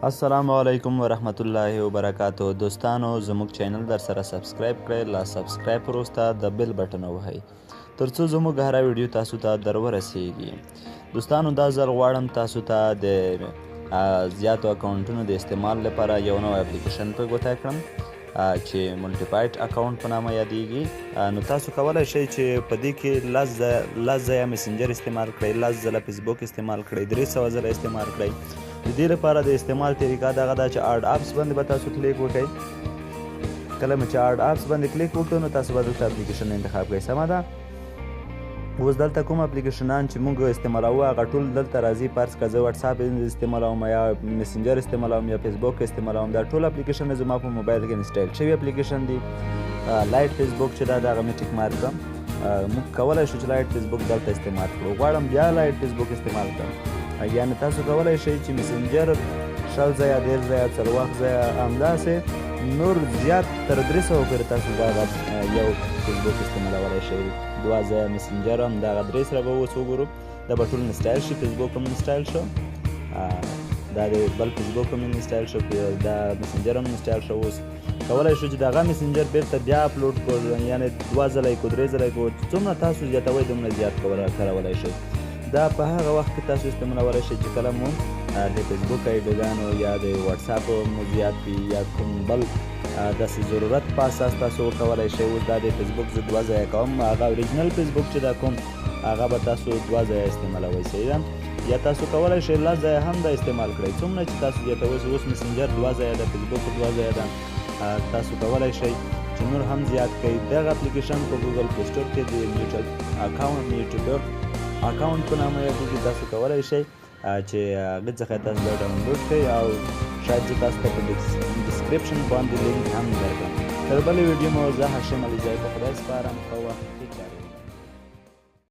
السلام علیکم ورحمت الله وبرکاتو. دوستانو زموږ چینل در سره سبسکرایب کړئ، لا سبسکرایب وروسته د بیل بټن ووهئ ترڅو زموږ هره ویډیو تاسو ته در ورسیږي. دوستانو دا ځل غواړم تاسو ته د زیاتو اکاونټونو د استعمال لپاره یو نوی اپلیکیشن په ګوته کړم چې ملټیپایډ اکاونټ په نامه یادیږي. نو تاسو کولی شئ چې په دې کې لس ځایه مسنجر استعمال کړئ، لس ځله فیسبوک استعمال کړئ، 300 ځله استعمال کړئ. د دې لپاره د استعمال طریقه دغه ده چې اډ اپس باندې به تاسو کلیک وکړئ. کله مو چې اډ اپس باندې کلیک وکړو نو تاسو به دلته اپلیکیشن انتخاب کړئ. سمه ده. اوس دلته کوم اپلیکیشنان چې موږ استعمالوو هغه ټول دلته راځي. فرض که زه واتساپ استعمالوم یا مسنجر استعمالوم یا فیسبوک استعمالوم، دا ټول اپلیکیشن زما په موبایل کې انسټال شوي اپلیکیشن دي. لایټ فیسبوک چې دا د هغه مې ټیک مارک کړم. موږ کولی شو چې لایټ فیسبوک دلته استعمال کړو. غواړم بیا لایټ فیسبوک استعمال کړم، یعنې تاسو کولی شئ چې مسنجر 60 ځایه 30 ځایه 40 ځایه همداسې نور زیات تر 300 پورې تاسو دغه یو فیسبوک استعمالولی شئ. 2 ځایه مسنجر همدغه 3 سره به اوس وګورو. دا به ټول انسټایل شي. فیسبوک هم انسټایل شو، دا د بل فیسبوک هم انسټایل شو، دا مسنجر هم انسټایل شو. اوس کولی شو چې دغه مسنجر بیرته بیا اپلوډ کړو، یعنې 2 ځله یې کړو 3 ځله یې کړو، څومره تاسو زیاتوئ دومره زیات کارولی شئ. دا په هغه وخت کې تاسو استعمالولی شئ چې کله مو د فیسبوک آیډیګانو یا د واتساپ مو زیات وي یا کوم بل داسې ضرورت په اساس تاسو وکولی شئ. اوس دا د فیسبوک زه 2 ځایه کوم، هغه اوریجنل فیسبوک چې دا کوم هغه به تاسو 2 ځایه استعمالوئ. صحیح ده. یا تاسو کولی شئ 10 ځایه هم دا استعمال کړئ، څومره چې تاسو زیاتوئ. اوس مسنجر 2 ځایه ده، فیسبوک 2 ځایه ده، تاسو کولی شئ چې نور هم زیات کړئ. دغه اپلیکیشن په ګوګل پلی سټور کې د یوټیوب اکاونټ په نامه یادیږي. تاسو کولی شئ چې هغې څخه تاسو دا ډاونلوډ کړئ او شاید زه تاسو ته په ډسکرپشن باندې لینک هم درکړم. تر بلې ویډیو مو زه هاشم علیزی په خدای سپارم. ښه وخت.